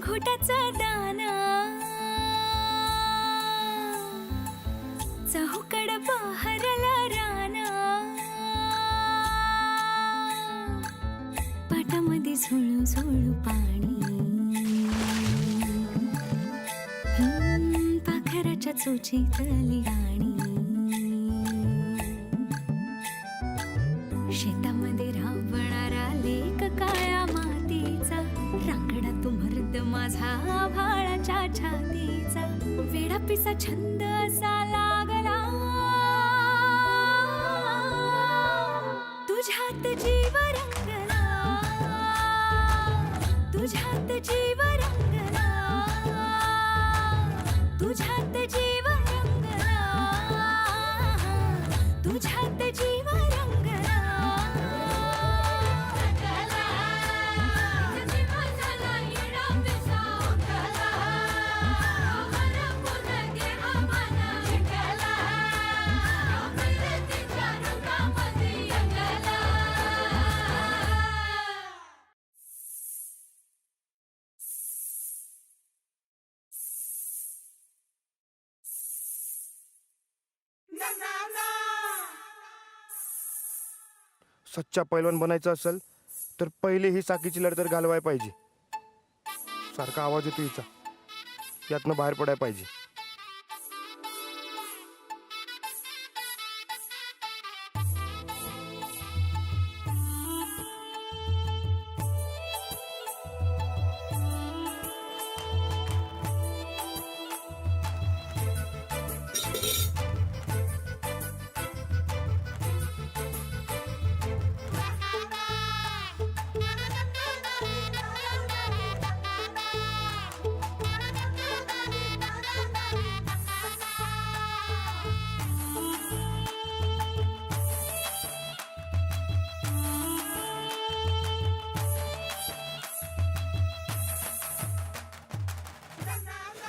घोटाचा दाना चहूकड बहरला राना पाटामध्ये झुळू झुळू पाणी पाखराच्या चोचीतली गाणी शेतामध्ये राबणारा लेक काळ्या मातीचा रांगडा तो मर्द माझा आभाळाच्या छातीचा वेडा पिसा छंद असा लागला तुझ्यात जीव रंगला तुझ्यात जीव रंगला तुझ्यात जीव रंगला तुझ्यात जीव रंगला सच्चा पैलवान बनायचं असेल तर पहिले ही साखीची लढतर घालवाय पाहिजे. सारखा आवाज येतो हिचा, यातनं बाहेर पडायला पाहिजे.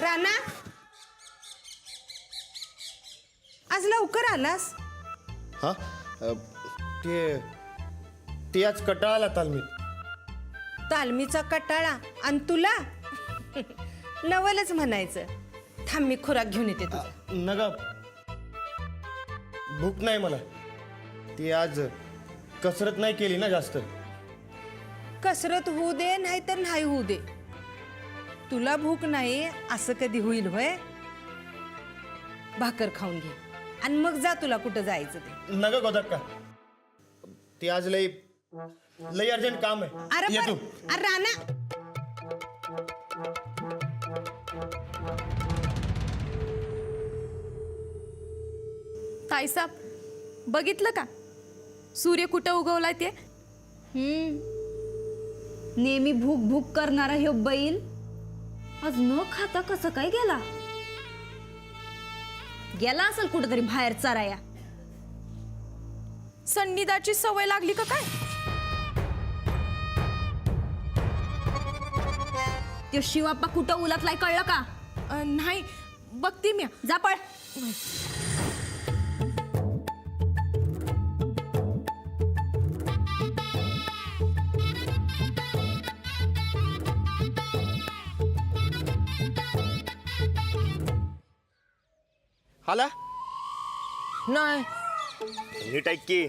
राणा, आज लवकर आलास? हा ते आज कटाळाला तालमीत. तालमीचा कटाळा आणि तुला नवलच म्हणायचं. थांब मी खुराक घेऊन येते तुझा. नगा, भूक नाही मला. ती आज कसरत नाही केली ना जास्त. कसरत होऊ दे नाही तर नाही होऊ दे, तुला भूक नाही असं कधी होईल होय? भाकर खाऊन घे आणि मग जा, तुला कुठं जायचं ते. नगा गोदक्का, ती आज लई लई अर्जंट काम आहे. अरे येतो. अरे राणा, ताईसाब बघितलं का सूर्य कुठं उगवलाय ते? नेहमी भूक भूक करणारा हे बैल आज न खाता कसं काय गेला? गेला असेल कुठेतरी बाहेर चराया. संनिदाची सवय लागली का काय? तो शिवाप्पा कुठं उलटलाय कळलं का? नाही, बघते मी. जा पळ. हाला नाही नीट ऐक की.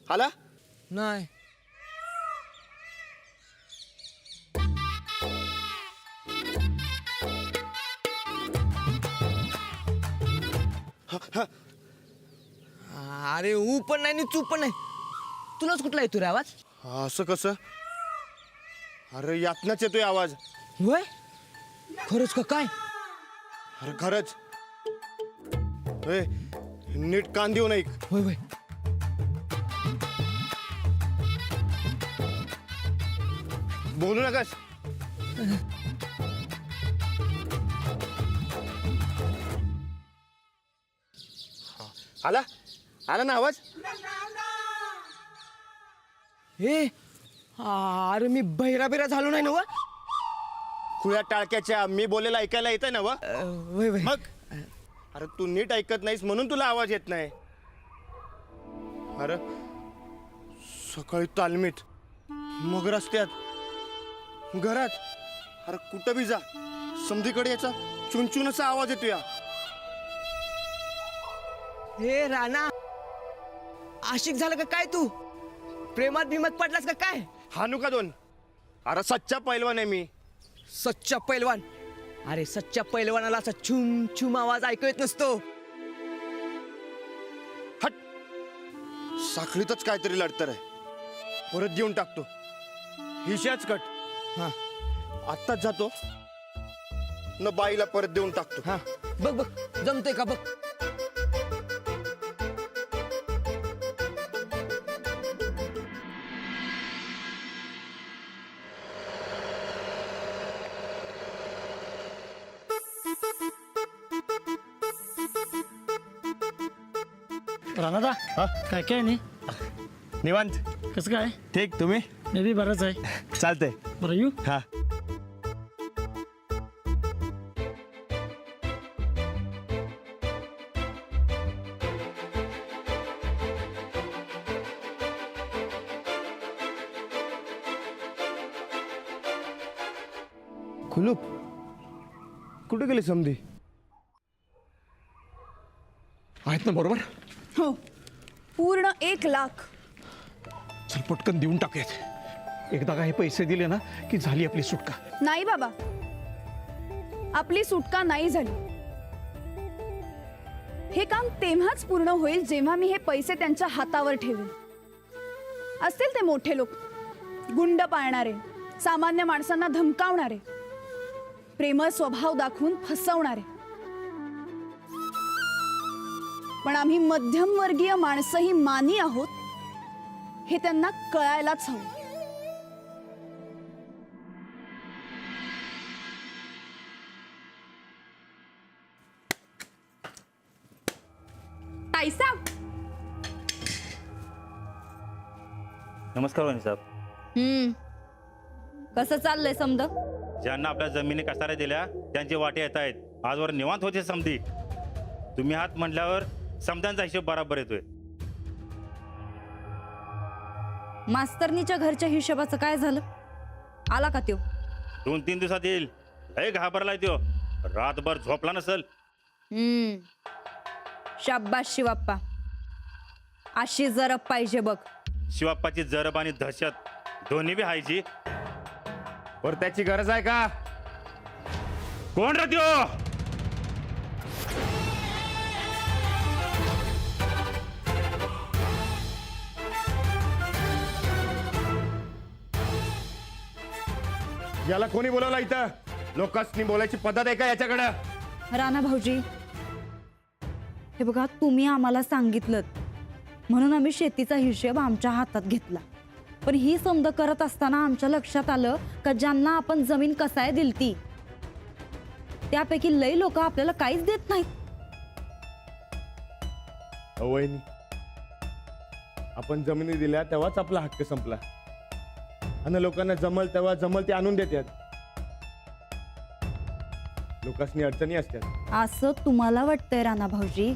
हाला नाही. अरे ऊ पण नाही आणि चू पण नाही. तुलाच कुठला येतो रे आवाज? असं कसं? अरे यातनच येतोय आवाज. होय, खरंच का काय? अरे खरंच. ए, नीट कान देऊ ऐक. होय होय. बोलू नकास. आला आला ना आवाज? ए, अरे मी बहिरा बिरा झालो नाही ना व? खुळ्या टाळक्याच्या मी बोलेला ऐकायला येतंय ना व? वय वय. मग अरे तू नीट ऐकत नाहीस म्हणून तुला आवाज येत नाही. अरे सकाळी तालमीत, मग रस्त्यात, घरात, अरे कुठं बी जा समधीकडे याचा चुनचुन असा आवाज येतो या. हे राणा, आशिक झालं का काय तू? प्रेमात भीमत पडलास का काय? हानू का दोन? अरे सच्चा पैलवान आहे मी. सच्चा पैलवान? अरे सच्च्या पैलवानाला असा छुम छुम आवाज ऐकू येत नसतो. हट, साखळीतच काहीतरी लढतर आहे. परत देऊन टाकतो. हिशाच कट. हा आत्ताच जातो न बाईला परत देऊन टाकतो. हा, बघ बघ जमतंय का बघ. राणादा काय काय नाही निवांत. कसं काय ठीक, तुम्ही? मी बी बरंच आहे. चालतंय. बरं येऊ. हा. कुलूप कुठे गेले समधी? आहेत ना बरोबर. हो, पूर्ण 1,00,000. चल पटकन देऊन टाकूयात. एकदा का हे पैसे दिले ना की झाली आपली सुटका. नाही बाबा, आपली सुटका नाही झाली. हे काम तेव्हाच पूर्ण होईल जेव्हा मी हे पैसे त्यांच्या हातावर ठेवेन. असतील ते मोठे लोक, गुंड पाळणारे, सामान्य माणसांना धमकावणारे, प्रेमळ स्वभाव दाखवून फसवणारे. पण आम्ही मध्यमवर्गीय माणसंही मानी आहोत हे त्यांना कळायलाच हवं. ताईसाब, नमस्कार वाणी साहेब. कसं चाललंय समद? ज्यांना आपल्या जमिनी कसाऱ्या दिल्या त्यांचे वाटे येत आहेत. आजवर निवांत होते समधी. तुम्ही हात म्हटल्यावर समध्यांचा हिशोब बराबर येतोय. मास्तरनीच्या घरच्या हिशोबाचं काय झालं? आला का त्यो? 2-3 दिवसात येईल. लय घाबरलाय त्यो. रातभर झोपला नसल. शाब्बास शिवाप्पा, अशी जरब पाहिजे बघ. शिवाप्पाची जरब आणि दहशत दोन्ही बी हायची. वर त्याची गरज आहे का? कोण रे त्यो? याला कोणी बोलवलं इथं? लोकांनी बोलायची पद्धत आहे का याच्याकडं? राणा भाऊजी, हे बघा, तुम्ही आम्हाला सांगितलं म्हणून आम्ही शेतीचा हिशोब आमच्या हातात घेतला. पण ही समज करत असताना आमच्या लक्षात आलं का ज्यांना आपण जमीन कसाय दिलती त्यापैकी लई लोक आपल्याला काहीच देत नाहीत. वहिनी, आपण जमिनी दिल्या तेव्हाच आपला हक्क संपला. आणि लोकांना जमल तेव्हा जमल ते आणून देतात. लोकांनी अडचणी असतात. असं तुम्हाला वाटतंय राणा भाऊजी?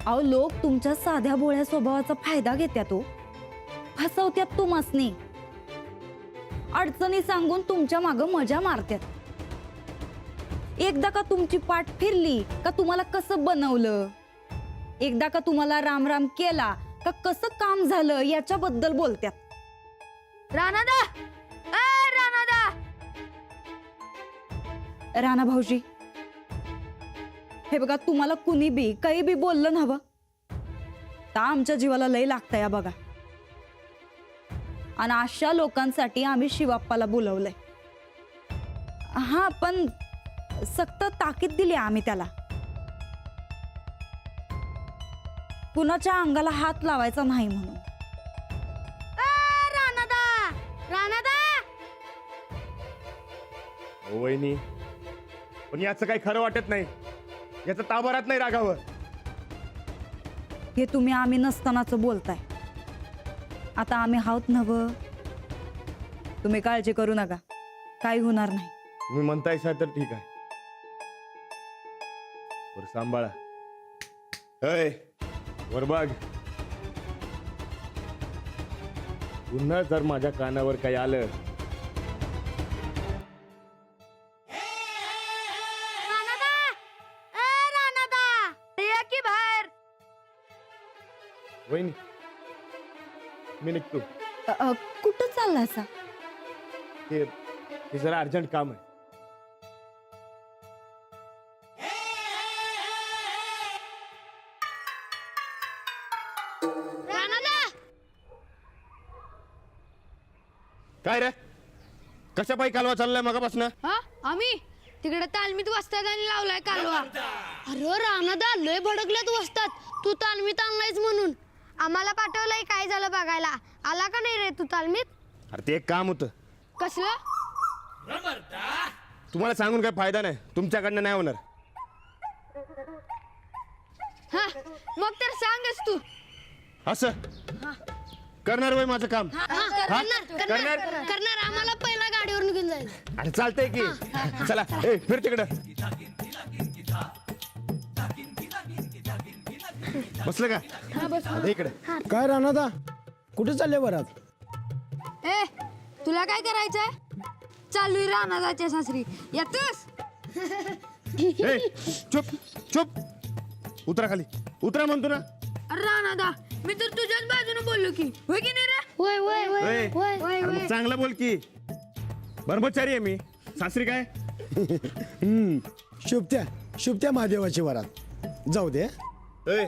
अहो, लोक तुमच्या साध्या भोळ्या स्वभावाचा फायदा घेतात, हो, फसवत्यात तुम्हासनी. अडचणी सांगून तुमच्या मागं मजा मारतात. एकदा का तुमची पाठ फिरली का तुम्हाला कसं बनवलं, एकदा का तुम्हाला राम राम केला का कसं काम झालं याच्याबद्दल बोलतात. राणादा, राणादा. राणा भाऊजी, हे बघा, तुम्हाला कुणी बी काही बी बोललं नव्हं तर आमच्या जीवाला लय लागतं या बघा. आणि अशा लोकांसाठी आम्ही शिवाप्पाला बोलवलंय. हा, पण सक्त ताकीद दिली आम्ही त्याला. कुणाच्या अंगाला हात लावायचा नाही म्हणून. राणादा, राणादा. वहिनी, पण याचं काही खरं वाटत नाही. याचं ताबारात नाही रागावं. हे तुम्ही आम्ही नसतानाच बोलताय. आता आम्ही आहोत नव्ह. तुम्ही काळजी करू नका, काही होणार नाही. तुम्ही म्हणताय तर ठीक आहे. वर सांभाळा. अय वर बघ. पुन्हा जर माझ्या कानावर काही आलं की बाहेर वहिनी मी निघतो. कुठं चालला असा? ते जरा अर्जंट काम आहे. काय रे कशा पायी कालवा चाललाय मगापासून? हा आम्ही तिकडे तालमीत वस्तात आणि लावलाय कालवा. अरे रानादा लय भडकल्यात वस्तात. तू तालमीत आणलायस म्हणून आम्हाला पाठवलंय. काय झालं बघायला आला का नाही रे तू तालमीत? अरे ते एक काम होतं. कसलं? तुम्हाला सांगून काय फायदा नाही. तुमच्याकडनं नाही होणार. हा मग तर सांगच तू. असं करणार वय माझं काम. करणार आम्हाला पहिला गाडीवर निघून जायचं. अरे चालतंय की. चला ए फिर तिकडं. बसलं का? आता इकडे. काय राणादा कुठे चालले बरात? ए तुला काय करायचंय? चालू रानादाच्या सासरी येतोस? ए चुप चुप. उतरा खाली. उतरा म्हणतो ना. अरे रानादा मी तर तुझ्याच बाजूने बोललो की. होय की नाही रे? होय होय ए, अरे मग चांगलं बोल की. ब्रह्मचारी आहे मी. सासरी काय? शुभत्या महादेवाची वरात. जाऊ दे. ए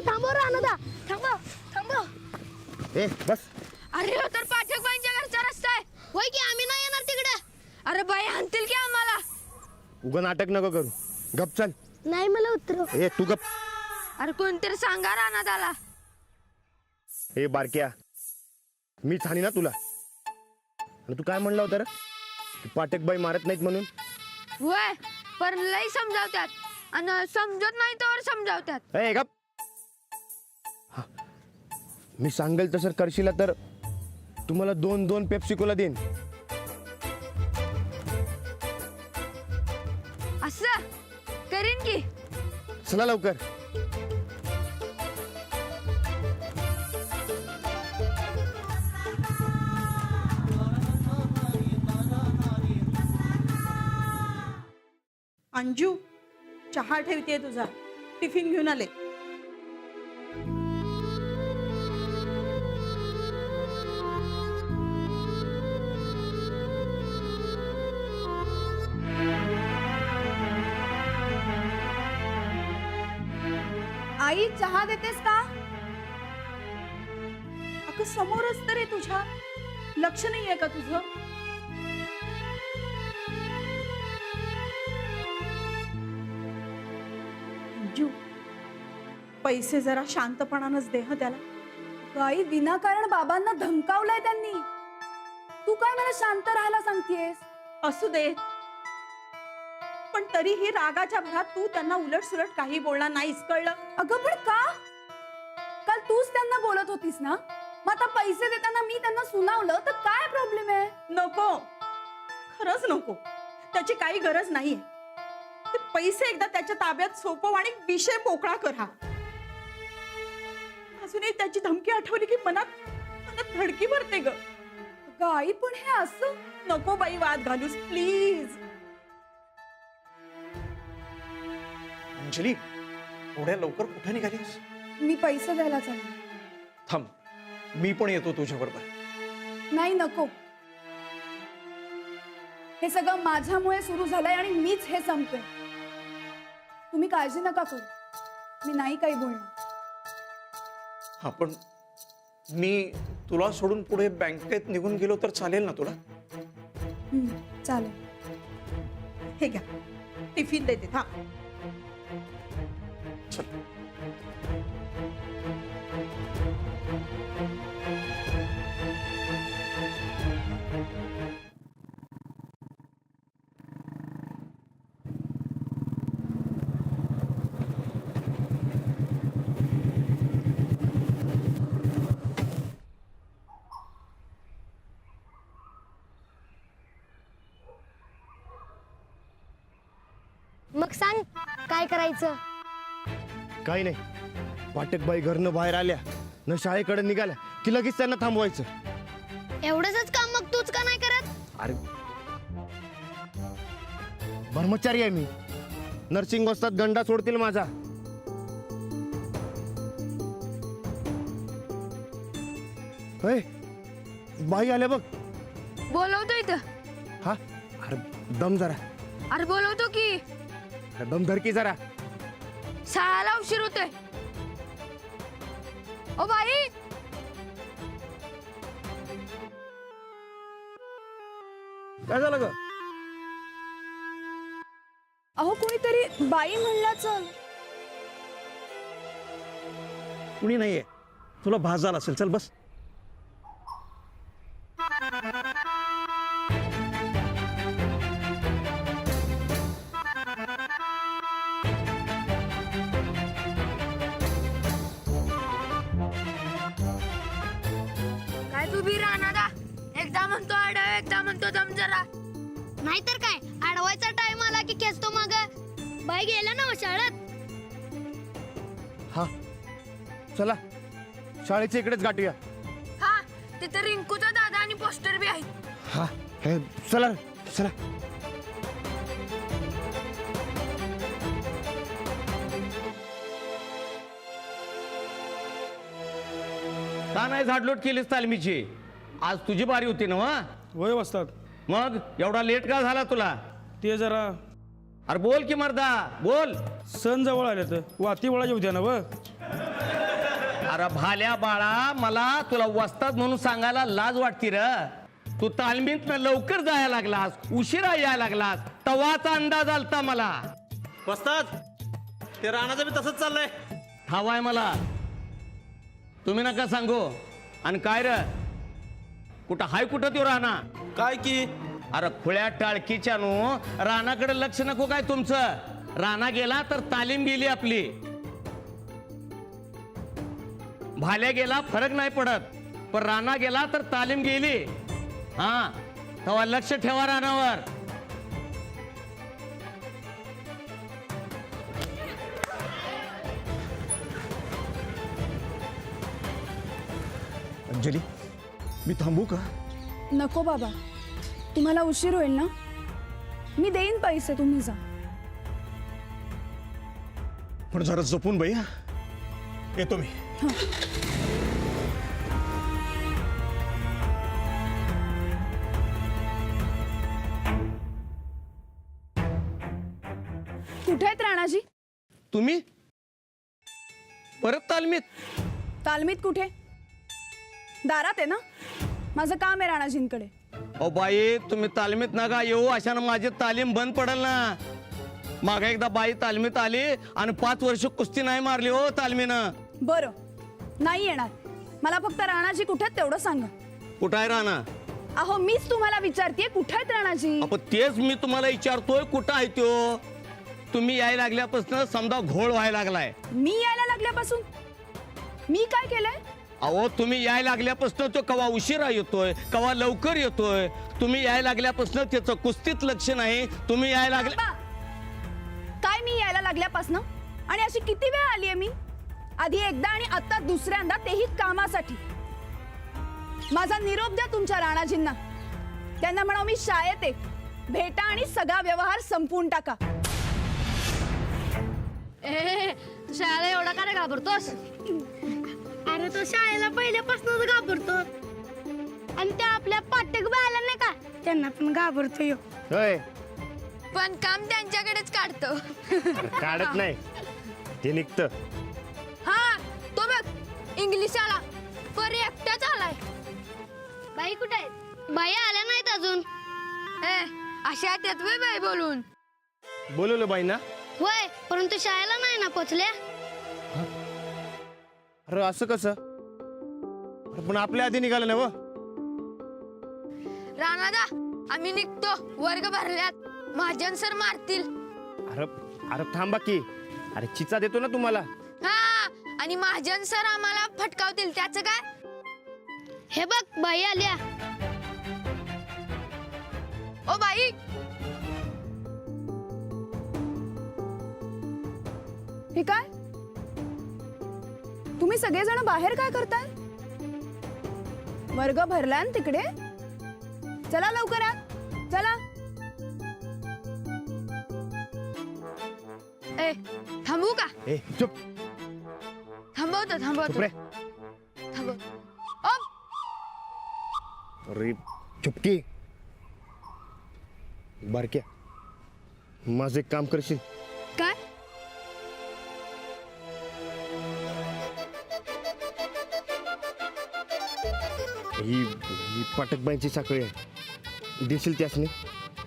थांबो रानादा थांबो. ए बस. अरे हो तर पाठक बाईंच्या घरचा रस्ता आहे. होय की आम्ही नाही येणार तिकडे. अरे बाई आणतील की आम्हाला. उगा नाटक नको करू. गप चल. नाही मला उतरव. ए तू गप. अरे कोणतरी सांगा रानादाला. ए बारक्या मी छानी ना तुला. आणि तू काय म्हणला होता रे? पाटकबाई मारत नाहीत म्हणून. होय पण लई समजावतात आणि समजत नाही तर समजावतात. ए गप. हा, मी सांगेल तसं करशील तर तुम्हाला 2-2 पेप्सी कोला देईन. असं करीन की. चला लवकर. अंजू चहा ठेवते तुझा. टिफिन घेऊन आले. आई चहा देतेस का? अगं समोरच तर आहे तुझ्या. लक्ष नाहीये का तुझं? अंजू पैसे जरा शांतपणानंच दे हं त्याला. आई विनाकारण बाबांना धमकावलंय त्यांनी. तू काय मला शांत राहायला सांगतेस? असू दे पण तरीही रागाच्या भरात तू त्यांना उलट सुलट काही बोलणार नाहीस. कळलं? अगं पण का? काल तूच त्यांना बोलत होतीस ना. मग आता पैसे देताना मी त्यांना सुनावलं तर काय प्रॉब्लेम आहे? नको. खरंच नको. त्याची काही गरज नाहीये. ते पैसे एकदा त्याच्या ताब्यात सोपव आणि विषय मोकळा कर. हा अजूनही त्याची धमकी आठवली की मनात धडकी भरते ग. आई पण हे असं नको बाई वाद घालूस प्लीज. अंजली एवढ्या लवकर कुठे निघालीस? मी पैसे द्यायला चालले. थांब मी पण येतो तुझ्या बरोबर. नाही नको. हे सगळं माझ्यामुळे सुरू झालंय आणि मीच हे संपते. तुम्ही काळजी नका करू. मी नाही काही बोलणार. हा पण मी तुला सोडून पुढे बँकेत निघून गेलो तर चालेल ना तुला? चालेल. हे घ्या टिफिन देते थांब. मग सांग काय करायचं. काही नाही, वाटेत बाई घरनं बाहेर आल्या न शाळेकडे निघाल्या की लगेच त्यांना थांबवायचं. एवढंच काम मग तूच का नाही करत. अरे ब्रह्मचारी आहे मी, नर्सिंग वस्तात गंडा सोडतील माझा. होय, बाई आल्या बघ. बोलवतो इथं. हा, अरे दम जरा, अरे बोलवतो की. अरे दम धर की जरा. शाळेला उशीर होतोय. ओ बाई काय झालं ग? अहो कोणीतरी बाई म्हणल्याचं. कुणी नाहीये, तुला भास झाला असेल. चल बस. काय तू बी राहणार. एकदा म्हणतो आडव एकदा म्हणतो दम जरा. नाहीतर काय, अडवायचा टाइम आला की खेचतो माग. बाई गेला ना शाळेत. हा चला, शाळेच्या इकडेच गाठूया. हा तिथे रिंकूचा दादा आणि पोस्टर बी आहे. हा हे चला चला. का नाही झाडलोट केलीस तालमीची? आज तुझी बारी होती ना. वय वाजतात. मग एवढा लेट का झाला तुला? ते जरा अरे बोल की मर्दा बोल. सण जवळ आले तर वाती वळा येऊ द्या ना. व अरे भाल्या बाळा, मला तुला वस्ताद म्हणून सांगायला लाज वाटती र. तू तालमीत लवकर जायला लागलास, उशिरा यायला लागलास, तवाचा अंदाज आलता मला. वस्ताद ते राणाचं बी तसंच चाललंय. हवाय मला, तुम्ही नका सांगू. आणि काय र, कुठं हाय कुठं तो राणा? काय की अरे खुळ्या टाळकीच्या नो, रानाकडे लक्ष नको काय तुमचं? राणा गेला तर तालीम गेली आपली. भाल्या गेला फरक नाही पडत, पण राणा गेला तर तालीम गेली. हा तेव्हा लक्ष ठेवा रानावर. अंजली, मी थांबू का? नको बाबा, तुम्हाला उशीर होईल ना. मी देईन पैसे, तुम्ही जा. पण जरा जपून बाई. येतो मी. कुठे आहेत राणाजी? तुम्ही परत तालमीत? तालमीत कुठे? दारात आहे ना. माझं काम आहे राणाजींकडे. ओ बाई, तुम्ही तालमीत नका येऊ, अशानं माझी तालीम बंद पडेल ना. मागे एकदा बाई तालमीत आली आणि 5 वर्ष कुस्ती नाही मारली हो तालमीनं. बरं, नाही येणार. मला फक्त राणाजी कुठे आहेत तेवढं सांगा. कुठं आहे राणा? अहो मीच तुम्हाला विचारतेय कुठे आहेत राणाजी. आपण तेच मी तुम्हाला विचारतोय, कुठं आहे तो? तुम्ही यायला लागल्यापासून समजा घोळ व्हायला लागलाय. मी यायला लागल्यापासून मी काय केलंय? अहो तुम्ही यायला लागल्यापासून तो कवा उशिरा येतोय, कवा लवकर येतोय. तुम्ही यायला लागल्यापासून त्याचं कुस्तीत लक्ष नाही. तुम्ही यायला लागल्या बाबा, काय मी यायला लागल्यापासून? आणि अशी किती वेळ आली आहे मी? आधी एकदा आणि आता दुसऱ्यांदा, तेही कामासाठी. माझा निरोप द्या तुमच्या राणाजींना. त्यांना म्हणा मी शाळेत आहे, भेटा आणि सगळा व्यवहार संपवून टाका. तू शाळेला एवढा का रे घाबरतोस? अरे तो शाळेला पहिल्यापासूनच घाबरतो. आणि त्या आपल्या पाठक बायला नाही का, त्यांना पण घाबरतो. होय, पण काम त्यांच्याकडेच काढतो. काढत नाही, ते निघतं. हा तो बघ इंग्लिश आला, परी एकटाच आलाय. बाई कुठे आहेत? बाई आल्या नाहीत अजून. अशा त्यात वे बाई बोलून बोलवलं बाई ना. होय, परंतु शाळेला नाही ना पोचल्या. अरे असं कसं? अरे पण आपल्या आधी निघालं ना व. राणादा, आम्ही निघतो. वर्ग भरल्यात. महाजन सर मारतील. अरे अरे थांबा की. अरे चिचा देतो ना तुम्हाला. हा, आणि महाजन सर आम्हाला फटकावतील. त्याचं काय? हे बघ, बाई आल्या. ओ बाई, हे काय? तुम्ही सगळेजण बाहेर काय करताय? वर्ग भरलाय ना तिकडे. चला लवकर आत. चला. ए थांबू का? ए चुप थांबवतो चुप थांबवतो रे. थांबव. ओ, अरे चुपकी. बारक्या, माझं एक काम करशील? काय? ही पाटकबाईंची साखळी आहे. देशील त्यासनी?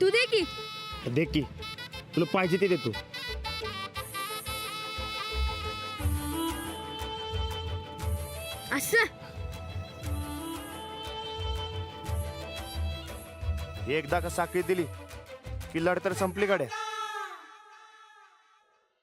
तू दे की. दे की. तुला पाहिजे ते देतो. असं एकदा का साखळी दिली की लढ तर संपली गाड्या.